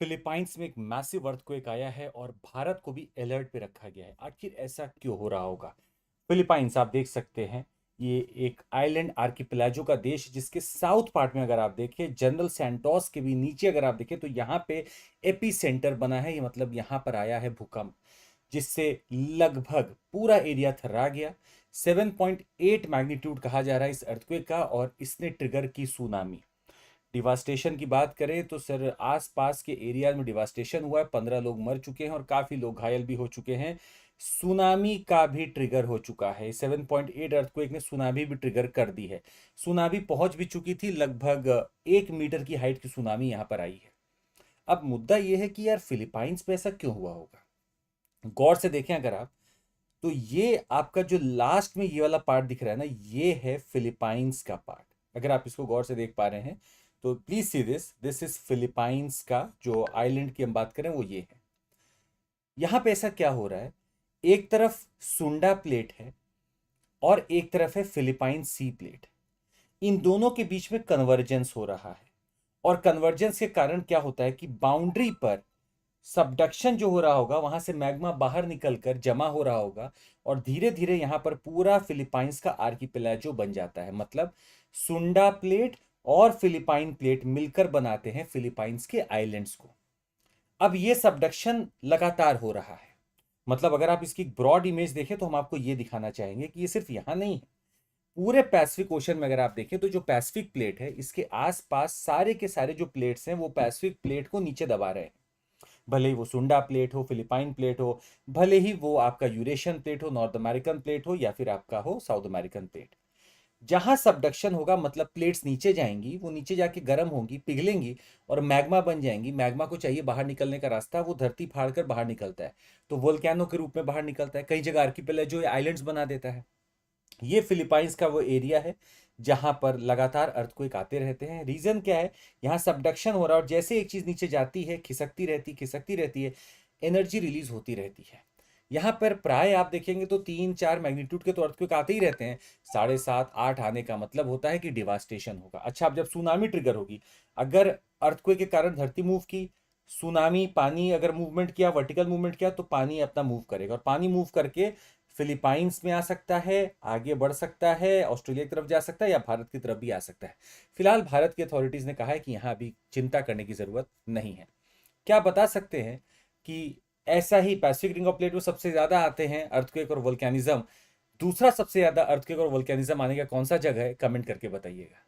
Philippines में एक massive earthquake आया है और भारत को भी अलर्ट पे रखा गया है। आखिर ऐसा क्यों हो रहा होगा? फिलीपाइंस आप देख सकते हैं, ये एक आइलैंड आर्किपेलागो का देश, जिसके साउथ पार्ट में अगर आप देखें, जनरल सैंटोस के भी नीचे अगर आप देखें तो यहाँ पे एपी सेंटर बना है। ये मतलब यहाँ पर आया है भूकंप, जिससे लगभग पूरा एरिया थर्रा गया। 7.8 मैग्नीट्यूड कहा जा रहा है इस अर्थक्वेक का, और इसने ट्रिगर की सुनामी। डिवास्टेशन की बात करें तो सर, आसपास के एरिया में डिवास्टेशन हुआ है, 15 लोग मर चुके हैं और काफी लोग घायल भी हो चुके हैं। सुनामी का भी ट्रिगर हो चुका है। 7.8 अर्थक्वेक ने सुनामी भी ट्रिगर कर दी है। सुनामी पहुंच भी चुकी थी, लगभग 1 मीटर की हाइट की सुनामी यहां पर आई है। अब मुद्दा यह है कि यार, फिलीपाइंस में ऐसा क्यों हुआ होगा? गौर से देखें अगर आप, तो ये आपका जो लास्ट में ये वाला पार्ट दिख रहा है ना, ये है फिलीपाइंस का पार्ट। अगर आप इसको गौर से देख पा रहे हैं तो please see this this is Philippines का जो आइलैंड की हम बात करें वो ये है। यहां पे ऐसा क्या हो रहा है, एक तरफ सुंडा प्लेट है और एक तरफ है फिलीपाइन सी प्लेट। इन दोनों के बीच में कन्वर्जेंस हो रहा है, और कन्वर्जेंस के कारण क्या होता है कि बाउंड्री पर सबडक्शन जो हो रहा होगा, वहां से मैग्मा बाहर निकलकर जमा हो रहा होगा, और धीरे धीरे यहां पर पूरा फिलीपाइंस का आर्किपेलागो बन जाता है। मतलब सुंडा प्लेट और फिलीपाइन प्लेट मिलकर बनाते हैं फिलीपाइंस के आइलैंड्स को। अब ये सबडक्शन लगातार हो रहा है। मतलब अगर आप इसकी ब्रॉड इमेज देखें तो हम आपको ये दिखाना चाहेंगे कि ये सिर्फ यहां नहीं है, पूरे पैसिफिक ओशन में अगर आप देखें तो जो पैसिफिक प्लेट है, इसके आसपास सारे के सारे जो प्लेट्स हैं वो पैसिफिक प्लेट को नीचे दबा रहे हैं। भले ही वो सुंडा प्लेट हो, फिलिपाइन प्लेट हो, भले ही वो आपका यूरेशियन प्लेट हो, नॉर्थ अमेरिकन प्लेट हो, या फिर आपका हो साउथ अमेरिकन प्लेट। जहां सबडक्शन होगा मतलब प्लेट्स नीचे जाएंगी, वो नीचे जाके गर्म होंगी, पिघलेंगी और मैग्मा बन जाएंगी। मैग्मा को चाहिए बाहर निकलने का रास्ता, वो धरती फाड़कर बाहर निकलता है, तो वोल्केनो के रूप में बाहर निकलता है। कई जगह आर्किपेलागो जो आइलैंड्स बना देता है। ये फिलीपाइंस का वो एरिया है जहां पर लगातार अर्थक्वेक आते रहते हैं। रीजन क्या है? यहाँ सबडक्शन हो रहा है, और जैसे एक चीज नीचे जाती है, खिसकती रहती है, एनर्जी रिलीज होती रहती है। यहाँ पर प्राय आप देखेंगे तो 3-4 मैग्नीट्यूड के तो अर्थक्वेक आते ही रहते हैं। 7.5-8 आने का मतलब होता है कि डिवास्टेशन होगा। अच्छा, अब जब सुनामी ट्रिगर होगी, अगर अर्थक्वेक के कारण धरती मूव की, सुनामी पानी अगर मूवमेंट किया, वर्टिकल मूवमेंट किया, तो पानी अपना मूव करेगा, और पानी मूव करके फिलीपाइंस में आ सकता है, आगे बढ़ सकता है, ऑस्ट्रेलिया की तरफ जा सकता है, या भारत की तरफ भी आ सकता है। फिलहाल भारत की अथॉरिटीज ने कहा है कि यहां अभी चिंता करने की जरूरत नहीं है। क्या बता सकते हैं कि ऐसा ही पैसिफिक रिंग ऑफ प्लेट में सबसे ज्यादा आते हैं अर्थक्वेक और वोल्केनिज्म, दूसरा सबसे ज्यादा अर्थक्वेक और वोल्केनिज्म आने का कौन सा जगह है? कमेंट करके बताइएगा।